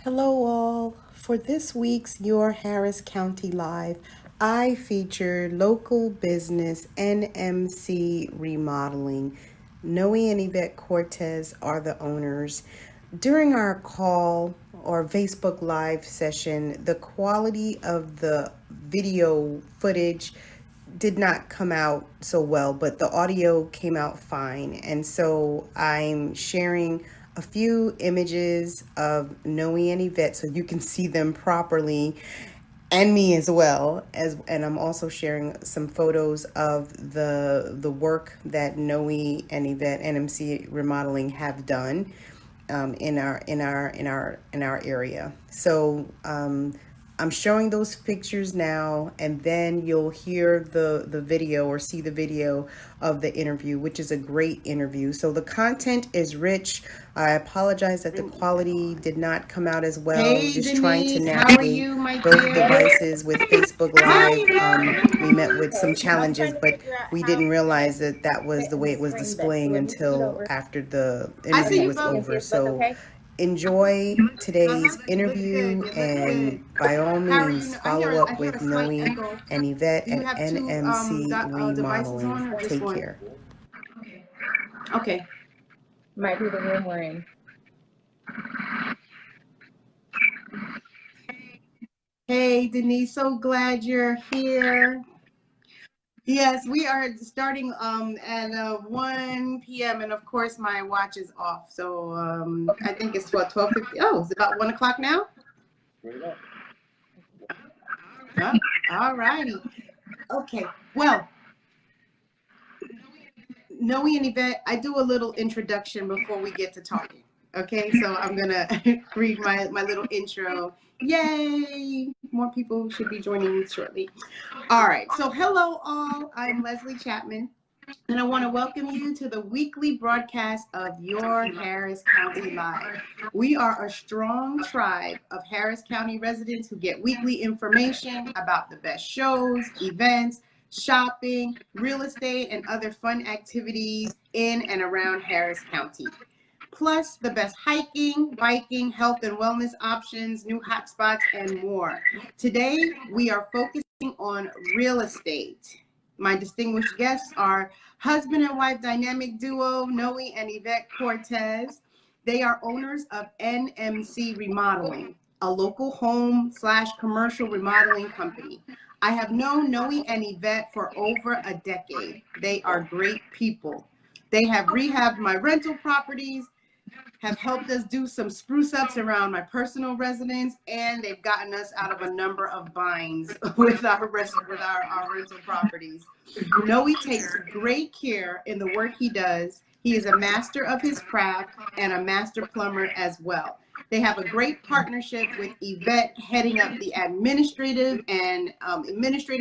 Hello, all. For this week's Your Harris County Live, I featured local business NMC Remodeling. Noe and Yvette Cortez are the owners. During our call or Facebook Live session, the quality of the video footage did not come out so well, but the audio came out fine. And so I'm sharing a few images of Noe and Yvette so you can see them properly, and me as well as, and I'm also sharing some photos of the work that Noe and Yvette NMC Remodeling have done in our area. So I'm showing those pictures now, and then you'll hear the video or see the video of the interview, which is a great interview. So the content is rich. I apologize that the quality did not come out as well. Hey Just trying to Denise, how are navigate you, my both dear? devices with Facebook Hi Live. Yvette. We met with some Okay, I'm challenges, trying to but figure out we how didn't to realize that that was fit the in way the it was screen bit. So displaying when you scoot until over, after the I see interview you okay, was you can both. see over. us both So okay? enjoy today's Looks good. interview, You look good. and by all How are you? means follow I up hear a with slight Noe echo. and Yvette Do you at have two NMC devices Remodeling. on or just Take one? care. Okay. Might be the room we're in. Hey Denise, so glad you're here. Yes, we are starting at 1 p.m. and of course my watch is off. So I think it's 12:50. Oh, it's about 1 o'clock now? Oh, all righty. Okay. Well, Noe and Yvette, I do a little introduction before we get to talking. Okay, so I'm gonna read my little intro. Yay! More people should be joining shortly. All right, so hello all. I'm Leslie Chapman, and I want to welcome you to the weekly broadcast of Your Harris County Live. We are a strong tribe of Harris County residents who get weekly information about the best shows, events, shopping, real estate, and other fun activities in and around Harris County. Plus, the best hiking, biking, health and wellness options, new hotspots, and more. Today, we are focusing on real estate. My distinguished guests are husband and wife dynamic duo Noe and Yvette Cortez. They are owners of NMC Remodeling, a local home slash commercial remodeling company. I have known Noe and Yvette for over a decade. They are great people. They have rehabbed my rental properties, have helped us do some spruce ups around my personal residence, and they've gotten us out of a number of binds with our rental properties. Noe takes great care in the work he does. He is a master of his craft and a master plumber as well. They have a great partnership with Yvette heading up the administrative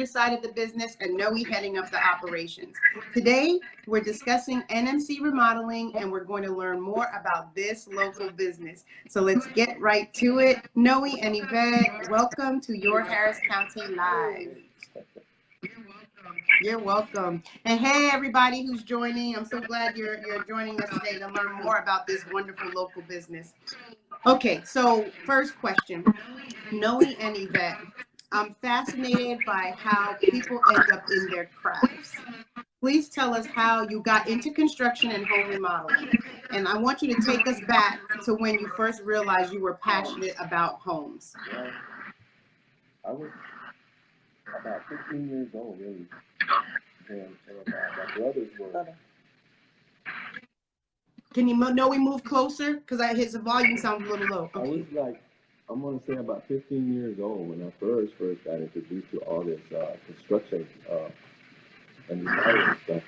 side of the business, and Noe heading up the operations. Today, we're discussing NMC remodeling, and we're going to learn more about this local business. So let's get right to it. Noe and Yvette, welcome to Your Harris County Live. You're welcome. And hey, everybody who's joining, I'm so glad you're joining us today to learn more about this wonderful local business. Okay, so first question, Noe and Yvette. I'm fascinated by how people end up in their crafts. Please tell us how you got into construction and home remodeling. And I want you to take us back to when you first realized you were passionate about homes. I was about 15 years old, really. And my brothers were. Can you know we move closer? Because his volume sounds a little low. I was like, I'm gonna say about 15 years old when I first got introduced to all this construction and remodeling stuff.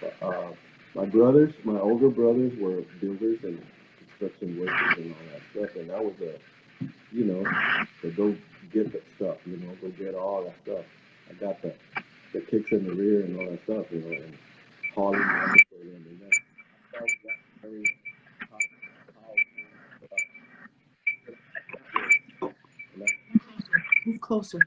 My older brothers were builders and construction workers and all that stuff, and I was to go get that stuff, go get all that stuff. I got the kicks in the rear and all that stuff, and hauling lumber for them and that. I felt that very Move closer.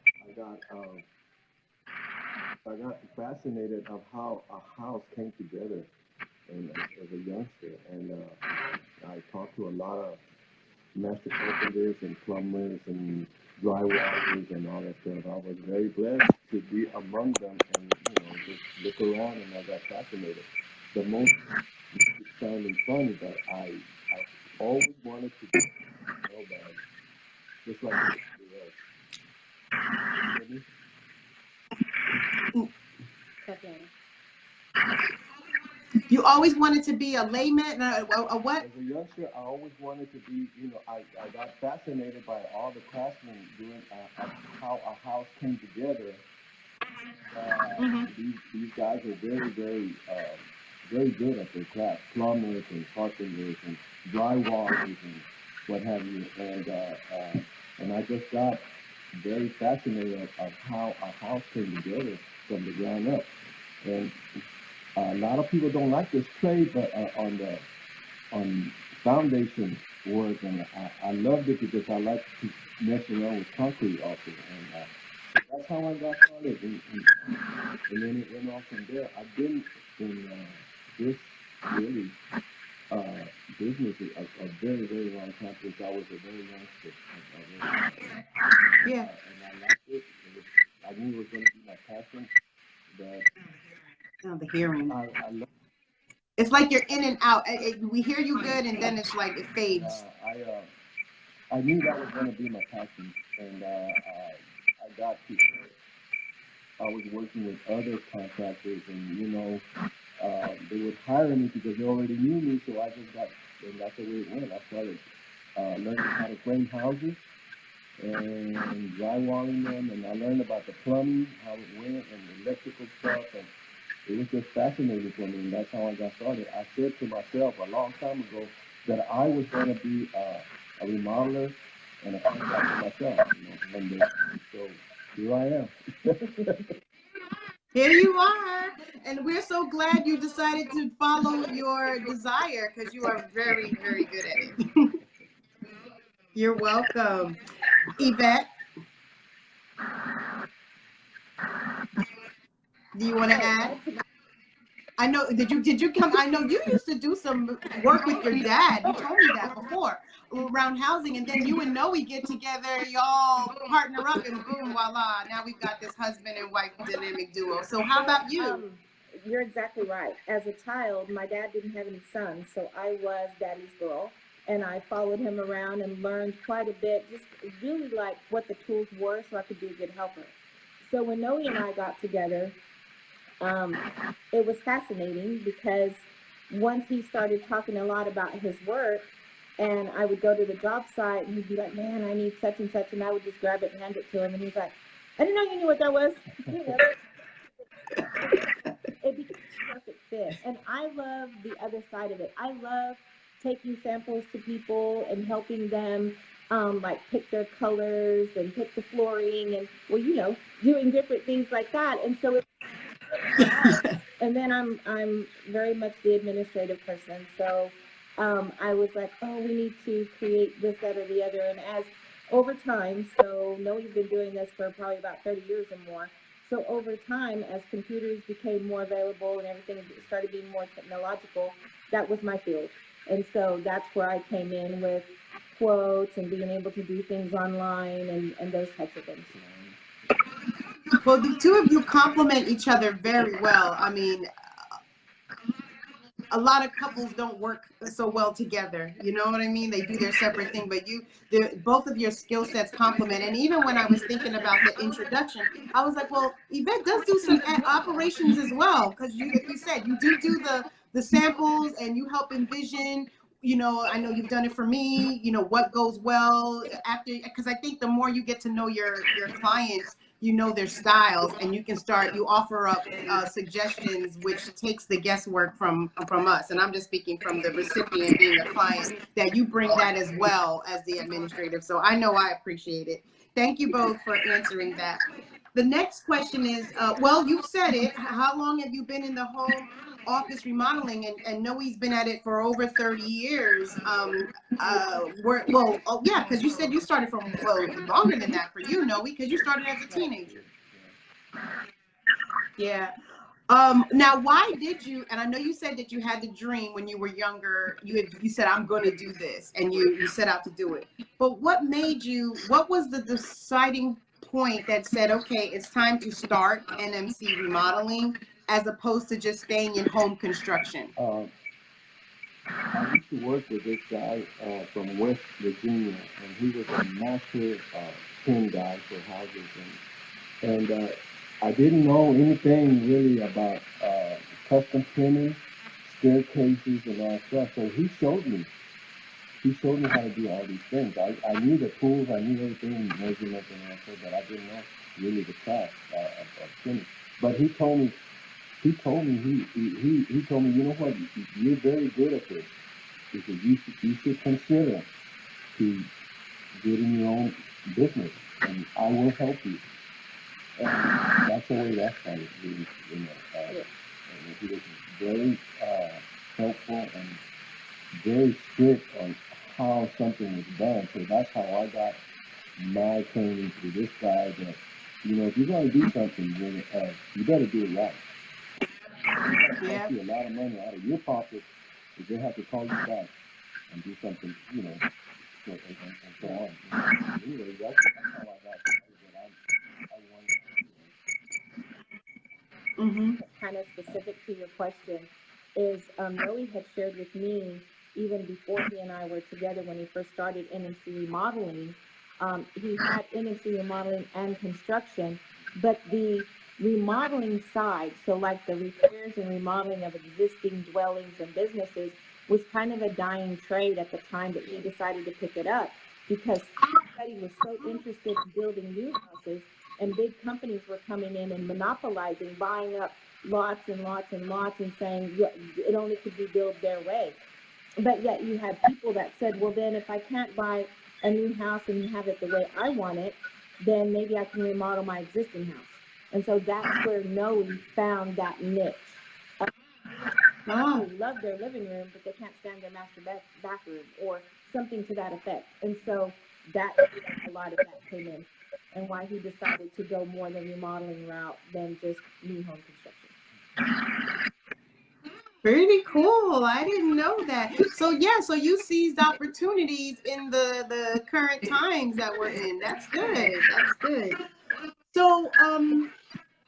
I got fascinated of how a house came together and as a youngster, and I talked to a lot of master carpenters and plumbers and drywallers and all that stuff. I was very blessed to be among them and, just look around, and I got fascinated. The most sounding funny, but I always wanted to be nobody, just like everybody else. You Definitely. You always wanted to be a layman, a what? As a youngster, I always wanted to be, I got fascinated by all the craftsmen doing how a house came together. These guys are very, very, very good at their craft, plumbers and carpenters and drywallers and what have you. And I just got very fascinated of how a house came together from the ground up. And a lot of people don't like this clay, but on foundation work, and I loved it because I like to mess around with concrete also. And that's how I got started, and then it went off from there. I've been in this really business a very, very long time, since I was a very youngster. Yeah. And I liked it. I knew it was going to be my passion. But the hearing. I love. It's like you're in and out. We hear you good, and then it's like it fades. I knew that was going to be my passion, and I got to. I was working with other contractors, and they would hire me because they already knew me. So I just got, and that's the way it went. I started learning how to frame houses and drywalling them, and I learned about the plumbing, how it went, and the electrical stuff, and it was just fascinating for me, and that's how I got started. I said to myself a long time ago that I was going to be a remodeler and a contractor myself, one day. So here I am. Here you are, and we're so glad you decided to follow your desire, because you are very, very good at it. You're welcome. Yvette, do you want to add? I know, did you come? I know you used to do some work with your dad. You told me that before, around housing, and then you and Noe get together, y'all partner up, and boom, voila, now we've got this husband and wife dynamic duo. So how about you? You're exactly right. As a child, my dad didn't have any sons, so I was daddy's girl, and I followed him around and learned quite a bit, just really like what the tools were so I could be a good helper. So when Noe and I got together, it was fascinating because once he started talking a lot about his work, and I would go to the job site and he'd be like, man, I need such and such, and I would just grab it and hand it to him, and he's like, I didn't know you knew what that was. It became a perfect fit, and I love the other side of it. I love taking samples to people and helping them like pick their colors and pick the flooring and, well, doing different things like that. And so and then I'm very much the administrative person. So I was like, oh, we need to create this, that, or the other. And as over time, so Noe's been doing this for probably about 30 years or more. So over time, as computers became more available and everything started being more technological, that was my field. And so that's where I came in with quotes and being able to do things online and those types of things. Well, the two of you complement each other very well. I mean, a lot of couples don't work so well together. You know what I mean? They do their separate thing, but both of your skill sets complement. And even when I was thinking about the introduction, I was like, well, Yvette does do some operations as well, because like you said, you do the samples and you help envision. I know you've done it for me. What goes well after, because I think the more you get to know your clients, their styles, and you offer up suggestions, which takes the guesswork from us. And I'm just speaking from the recipient being a client, that you bring that as well as the administrative. So I know I appreciate it. Thank you both for answering that. The next question is, well, you said it. How long have you been in the home office remodeling? And Noe's been at it for over 30 years. Because you said you started from, longer than that for you, Noe, because you started as a teenager. Yeah. Now, why did you? And I know you said that you had the dream when you were younger. You said I'm going to do this, and you set out to do it. But what made you? What was the deciding point that said, okay, it's time to start NMC remodeling, as opposed to just staying in home construction? I used to work with this guy from West Virginia, and he was a master pin guy for houses, and I didn't know anything really about custom pinning, staircases, and all that stuff. So he showed me. He showed me how to do all these things. I knew the tools, I knew everything, measurements and all that, but I didn't know really the craft of pinning. But he told me, he told me, he told me, you know what, you're very good at this. He said, you should consider to getting your own business, and I will help you. And that's the way that started. And he was very helpful and very strict on how something was done. So that's how I got my training through this guy. That if you're going to do something, you better do it right. It's going to cost you a lot of money out of your pocket if they have to call you back and do something, and so on. Anyway, that's how I got started. That I wanted to. Mm-hmm. Kind of specific to your question is Noe had shared with me even before he and I were together when he first started NMC Remodeling. He had NMC Remodeling and construction, but the remodeling side, so like the repairs and remodeling of existing dwellings and businesses, was kind of a dying trade at the time that he decided to pick it up, because everybody was so interested in building new houses, and big companies were coming in and monopolizing, buying up lots and lots and lots and saying it only could be built their way. But yet you had people that said, well, then if I can't buy a new house and have it the way I want it, then maybe I can remodel my existing house. And so that's where Noe found that niche. People love their living room, but they can't stand their master bathroom or something to that effect. And so that's where a lot of that came in, and why he decided to go more the remodeling route than just new home construction. Pretty cool. I didn't know that. So you seized opportunities in the current times that we're in. That's good. That's good. So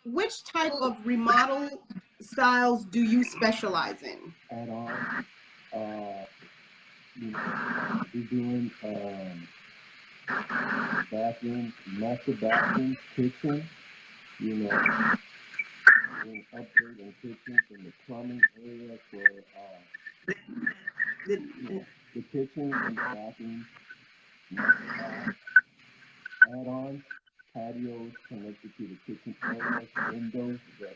which type of remodel styles do you specialize in? Add-on, we're doing bathrooms, master bathrooms, kitchen, doing upgrade in kitchens in the plumbing area for the kitchen and the bathrooms, add-ons, patios connected to the kitchen areas, windows that,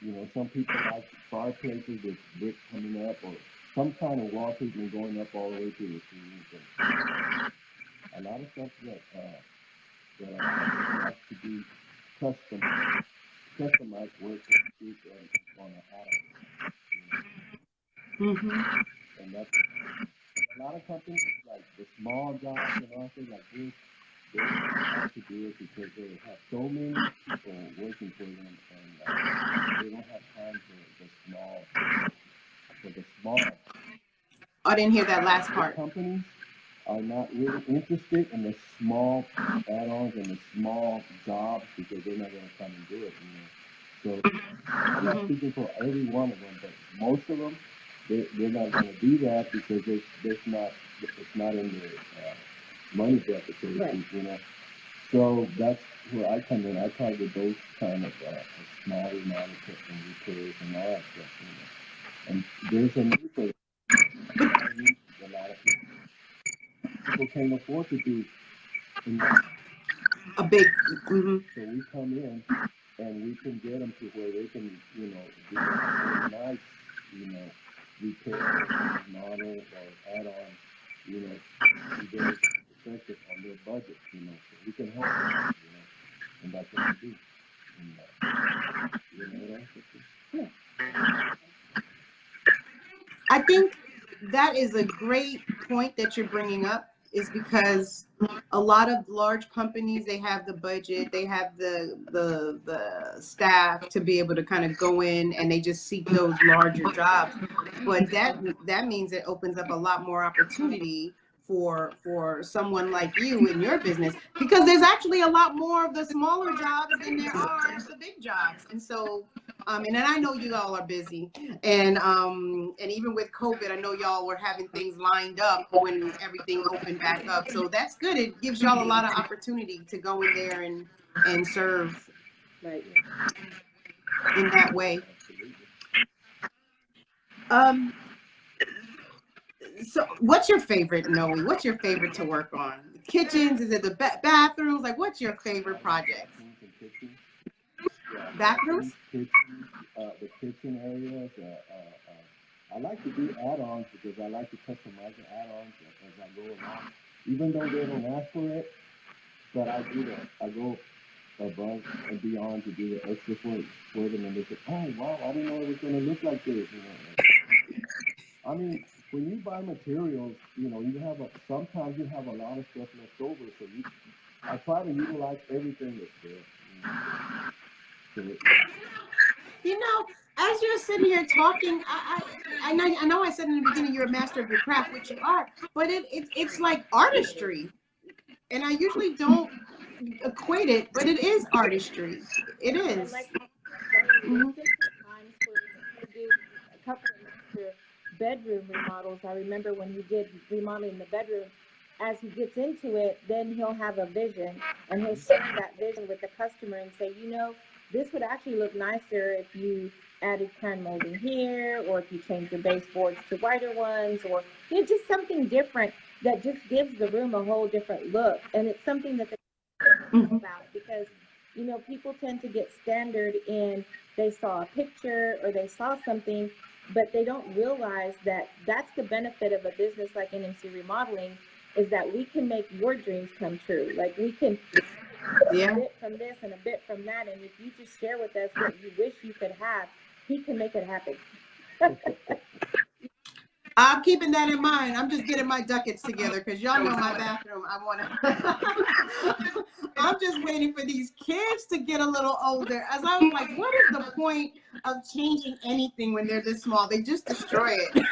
and some people like fireplaces with brick coming up, or some kind of wallpaper going up all the way to the ceiling. A lot of stuff that has to be customized work is on an add-on. Mm-hmm. And that's a lot of companies, like the small jobs and all things like this, they don't have to do it because they have so many people working for them, and they don't have time for the small. I didn't hear that last part. Companies are not really interested in the small add-ons and the small jobs because they're not going to come and do it. So I'm not speaking for every one of them, but most of them, they're not going to do that because it's not in their money deficit, right. So that's where I come in. I target those kind of small remodels and repairs and all that stuff. And there's a need for a lot of people can't afford to do a big. So we come in and we can get them to where they can, do a nice, repair, model, or add on, be very effective on their budget, so we can help them, and that's what we do. And, I think that is a great point that you're bringing up, is because a lot of large companies, they have the budget, they have the staff to be able to kind of go in and they just seek those larger jobs. But that means it opens up a lot more opportunity for someone like you in your business, because there's actually a lot more of the smaller jobs than there are the big jobs. And so and I know you all are busy, and even with COVID, I know y'all were having things lined up when everything opened back up. So that's good. It gives y'all a lot of opportunity to go in there and serve Right. in that way. Um, so what's your favorite, Noe? What's your favorite to work on? Kitchens? Is it the bathrooms? Like, what's your favorite project? Bathrooms? The kitchen areas. I like to do add-ons because I like to customize the add-ons as I go along. Even though they don't ask for it, but I do that. I go above and beyond to do the extra for them, and they say, "Oh wow, I didn't know it was going to look like this." You know, I mean, when you buy materials, you know, sometimes you have a lot of stuff left over, so I try to utilize everything that's there. You know, as you're sitting here talking, I know I said in the beginning you're a master of your craft, which you are, but it's like artistry, and I usually don't equate it, but it is artistry. It is. Mm-hmm. Times for to do a couple of extra bedroom remodels. I remember when he did remodeling the bedroom. As he gets into it, then he'll have a vision, and he'll share that vision with the customer and say, you know, this would actually look nicer if you added crown molding here, or if you change your baseboards to whiter ones, or you know, just something different that just gives the room a whole different look. And it's something that they know about, because you know, people tend to get standard in they saw a picture or they saw something, but they don't realize that that's the benefit of a business like NMC Remodeling, is that we can make your dreams come true. Like, we can a bit from this and a bit from that, and if you just share with us what you wish you could have, he can make it happen. I'm keeping that in mind. I'm just getting my ducats together, because y'all know my bathroom. I'm just waiting for these kids to get a little older. As I was like, what is the point of changing anything when they're this small? They just destroy it.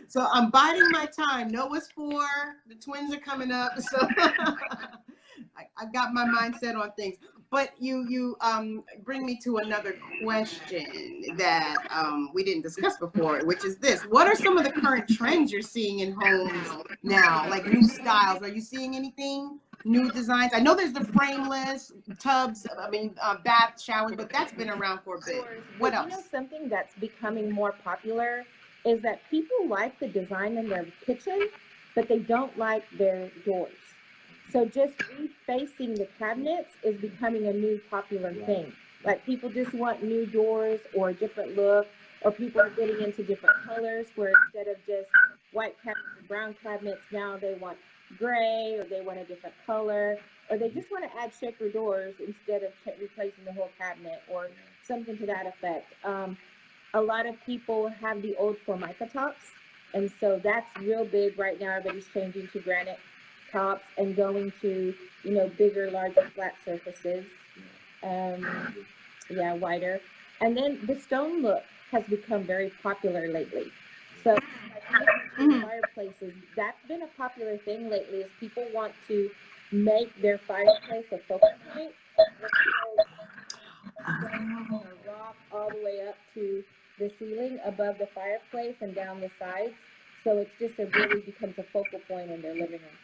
So I'm biding my time. Noah's 4. The twins are coming up. So I've got my mindset on things. But you bring me to another question that we didn't discuss before, which is this. What are some of the current trends you're seeing in homes now, like new styles? Are you seeing anything, new designs? I know there's the frameless tubs, bath showers, but that's been around for a bit. What else? You know, something that's becoming more popular is that people like the design in their kitchen, but they don't like their doors. So just refacing the cabinets is becoming a new popular thing. Like, people just want new doors or a different look, or people are getting into different colors, where instead of just white cabinets and brown cabinets, now they want gray, or they want a different color, or they just want to add shaker doors instead of replacing the whole cabinet, or something to that effect. A lot of people have the old Formica tops, and so that's real big right now. Everybody's changing to granite tops and going to, you know, bigger, larger, flat surfaces. Wider. And then the stone look has become very popular lately. So like fireplaces, that's been a popular thing lately, is people want to make their fireplace a focal point. Rock all the way up to the ceiling above the fireplace and down the sides. So it's just really becomes a focal point in their living room.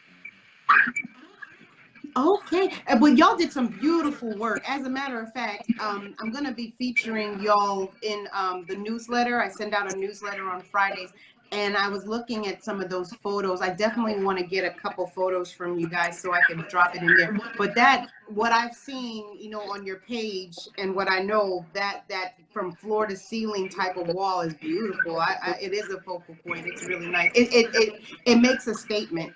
Okay, well, y'all did some beautiful work. As a matter of fact, I'm going to be featuring y'all in the newsletter. I send out a newsletter on Fridays, and I was looking at some of those photos. I definitely want to get a couple photos from you guys so I can drop it in there. But what I've seen, you know, on your page, and what I know, that from floor to ceiling type of wall is beautiful. It is a focal point. It's really nice. It makes a statement.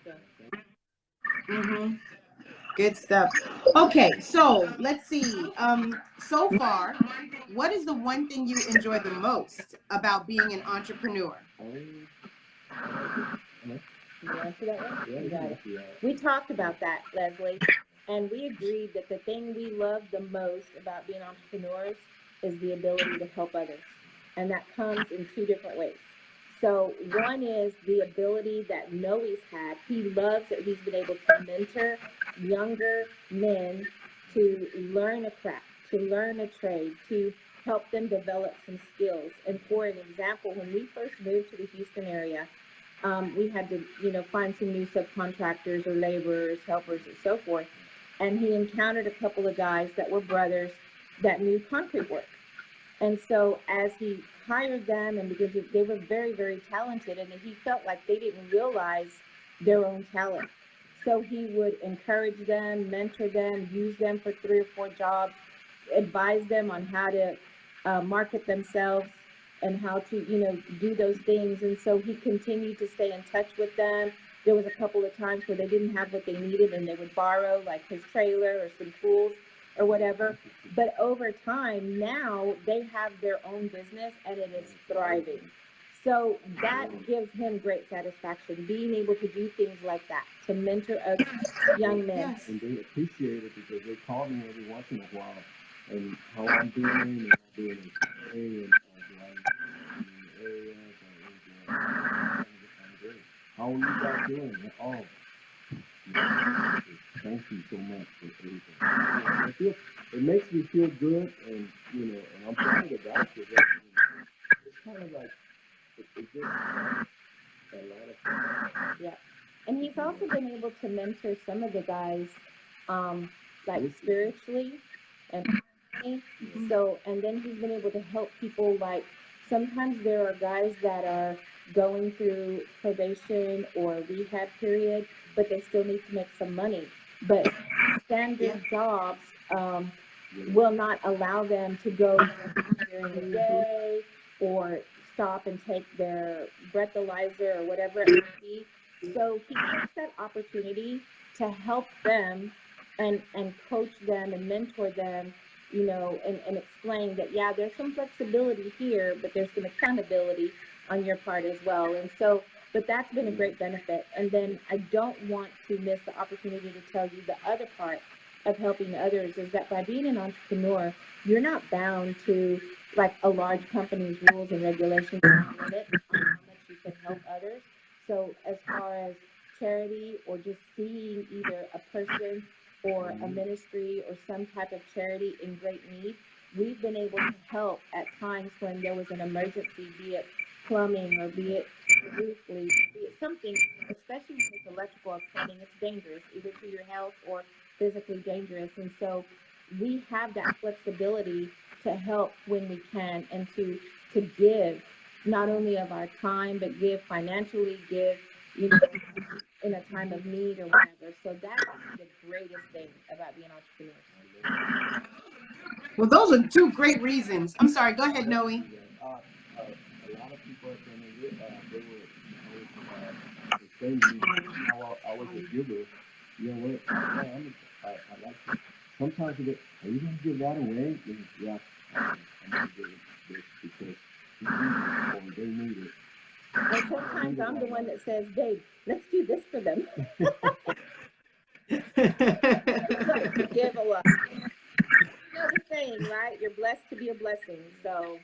Good stuff. Okay, so let's see. So far, what is the one thing you enjoy the most about being an entrepreneur? Can you answer that one? Yeah, You got it. yeah. We talked about that, Leslie, and we agreed that the thing we love the most about being entrepreneurs is the ability to help others. And that comes in two different ways. So one is the ability that Noe's had. He loves that he's been able to mentor younger men to learn a craft, to learn a trade, to help them develop some skills. And for an example, when we first moved to the Houston area, we had to, find some new subcontractors or laborers, helpers, and so forth. And he encountered a couple of guys that were brothers that knew concrete work. And so as he hired them, and because they were very, very talented, and he felt like they didn't realize their own talent. So he would encourage them, mentor them, use them for 3 or 4 jobs, advise them on how to market themselves and how to, do those things. And so he continued to stay in touch with them. There was a couple of times where they didn't have what they needed, and they would borrow like his trailer or some tools or whatever. But over time, now they have their own business and it is thriving. So that gives him great satisfaction, being able to do things like that, to mentor other young men. Yes. And they appreciate it because they call me every once in a while and how I'm doing, and I'm doing okay, and do I in the areas or anything like that. I'm good. How are you guys doing? Oh, thank you so much for everything. It makes me feel good, and and I'm proud of the guys because it's kind of like it's just a lot of fun. Yeah. And he's also been able to mentor some of the guys, like spiritually and personally. So, and then he's been able to help people, like sometimes there are guys that are going through probation or rehab period, but they still need to make some money. But standard jobs will not allow them to go during the day or stop and take their breathalyzer or whatever it might be. So he takes that opportunity to help them and coach them and mentor them, and explain that, yeah, there's some flexibility here, but there's some accountability on your part as well. And so, but that's been a great benefit. And then I don't want to miss the opportunity to tell you the other part of helping others is that by being an entrepreneur, you're not bound to like a large company's rules and regulations and limits on how much you can help others. So as far as charity or just seeing either a person or a ministry or some type of charity in great need, we've been able to help at times when there was an emergency, be it plumbing or be it roof leak, be it something, especially when it's electrical or plumbing, it's dangerous either to your health or physically dangerous. And so we have that flexibility to help when we can, and to give not only of our time, but give financially, give, in a time of need or whatever. So that's the greatest thing about being entrepreneurs. Well, those are 2 great reasons. I'm sorry. Go ahead, Noe. A lot of people are saying they were saying how I was a giver. You know what? I like to. Sometimes they go, are you going to give that away? And yeah, I'm going to give this because they need it. And sometimes I'm the one that says, babe, let's do this for them. To give a lot. You know the saying, right? You're blessed to be a blessing. So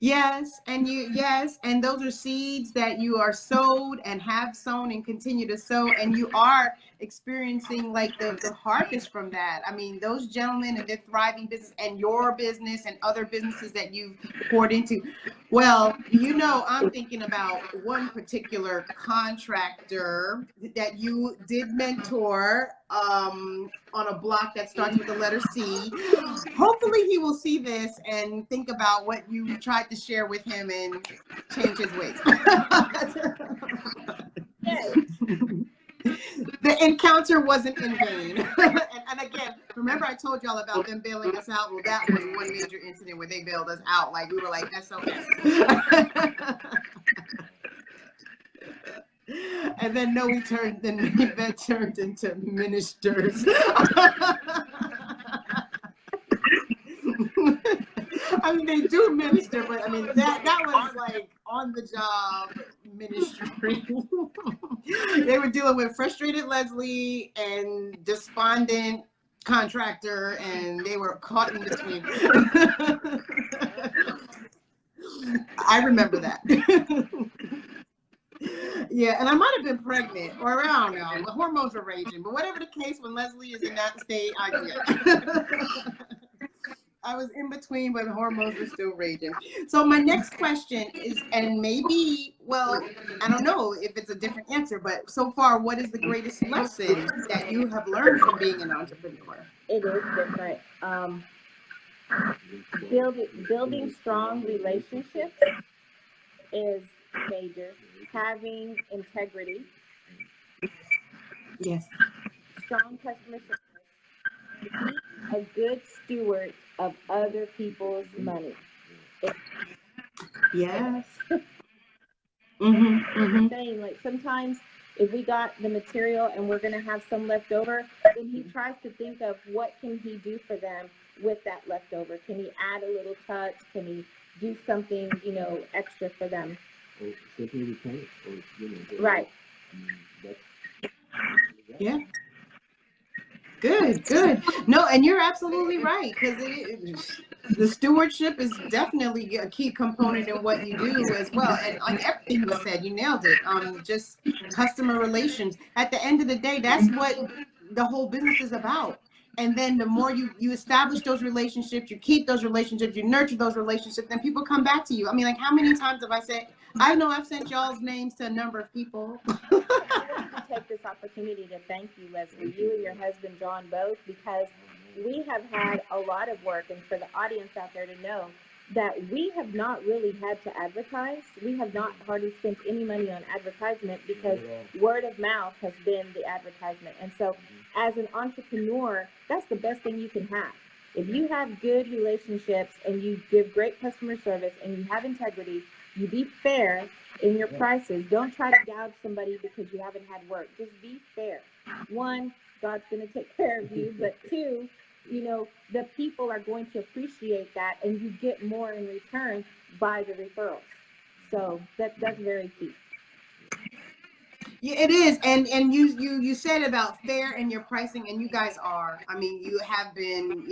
Yes, and those are seeds that you are sowed and have sown and continue to sow, and you are experiencing like the harvest from that. I mean, those gentlemen and their thriving business and your business and other businesses that you've poured into. Well, I'm thinking about one particular contractor that you did mentor on a block that starts with the letter C. Hopefully he will see this and think about what you tried to share with him and change his ways. The encounter wasn't in vain. and again, remember I told y'all about them bailing us out? Well, that was one major incident where they bailed us out. Like we were like SOS. And then Yvette turned into ministers. I mean, they do minister, but I mean, that was like on the job ministry. They were dealing with frustrated Leslie and despondent contractor, and they were caught in between. I remember that. Yeah, and I might have been pregnant, or I don't know. The hormones were raging, but whatever the case, when Leslie is in that state, I I was in between, but the hormones were still raging. So my next question is, and maybe, well, I don't know if it's a different answer, but so far, what is the greatest lesson that you have learned from being an entrepreneur? It is different. Building strong relationships is major. Having integrity, Yes. strong customer service, be a good steward of other people's money. Yes. Saying, like, sometimes if we got the material and we're going to have some left over, then he tries to think of what can he do for them with that leftover. Can he add a little touch? Can he do something, extra for them? Or simply return it, or Right. Yeah. Good. No, and you're absolutely right, because the stewardship is definitely a key component in what you do as well. And like everything you said, you nailed it. Just customer relations. At the end of the day, that's what the whole business is about. And then the more you establish those relationships, you keep those relationships, you nurture those relationships, then people come back to you. I mean, like, how many times have I said, I know I've sent y'all's names to a number of people. I want to take this opportunity to thank you, Leslie, you and your husband, John, both, because we have had a lot of work, and for the audience out there to know that we have not really had to advertise. We have not hardly spent any money on advertisement because word of mouth has been the advertisement. And so as an entrepreneur, that's the best thing you can have. If you have good relationships and you give great customer service and you have integrity, you be fair in your prices. Don't try to gouge somebody because you haven't had work. Just be fair. One, God's going to take care of you, but two, the people are going to appreciate that, and you get more in return by the referrals. So that's very key. Yeah, it is, and you said about fair in your pricing, and you guys are. I mean, you have been,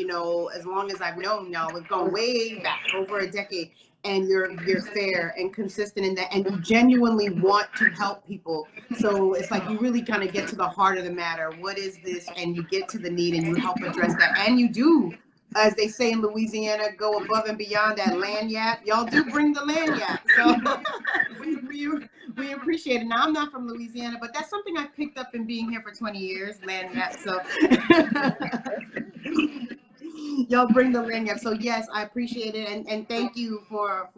as long as I've known y'all, we've gone way back over a decade, and you're fair and consistent in that, and you genuinely want to help people. So it's like you really kind of get to the heart of the matter. What is this? And you get to the need, and you help address that, and you do, as they say in Louisiana, go above and beyond that lanyard. Y'all do bring the lanyard, so we appreciate it. Now, I'm not from Louisiana, but that's something I picked up in being here for 20 years, lanyard. So y'all bring the lanyard. So yes, I appreciate it, and thank you for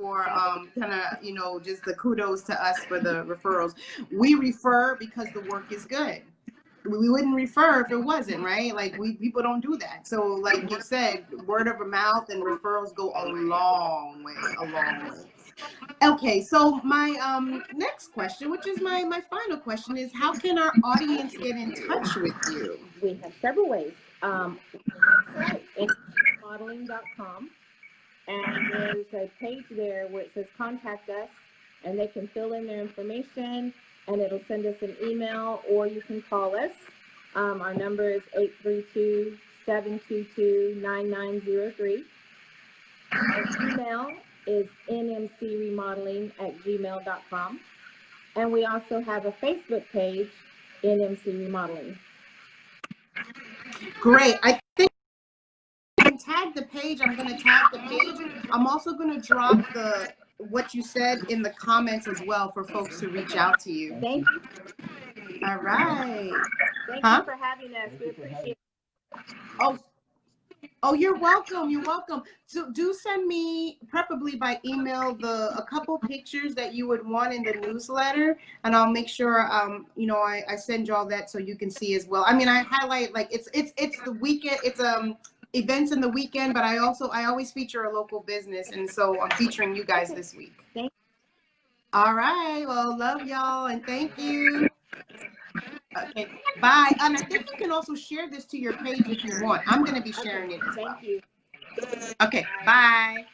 kind of just the kudos to us for the referrals. We refer because the work is good. We wouldn't refer if it wasn't, right? Like, people don't do that. So like you said, word of mouth and referrals go a long way. Okay, so my next question, which is my final question, is how can our audience get in touch with you? We have several ways. It's remodeling.com, and there's a page there where it says contact us, and they can fill in their information, and it'll send us an email, or you can call us. Our number is 832-722-9903. Our email is nmcremodeling@gmail.com. And we also have a Facebook page, NMC Remodeling. Great. I think you can tag the page. I'm going to tag the page. I'm also going to drop what you said in the comments as well for folks to reach out to you. Thank you. All right. Thank you for having us. We appreciate it. Oh, you're welcome. So do send me, preferably by email, a couple pictures that you would want in the newsletter, and I'll make sure I send you all that so you can see as well. I mean, I highlight, like, it's the weekend, it's events in the weekend, but I always feature a local business, and so I'm featuring you guys this week. Thank you. All right. Well, love y'all, and thank you. Okay, bye. And I think you can also share this to your page if you want. I'm going to be sharing it as well. Thank you. Okay, bye.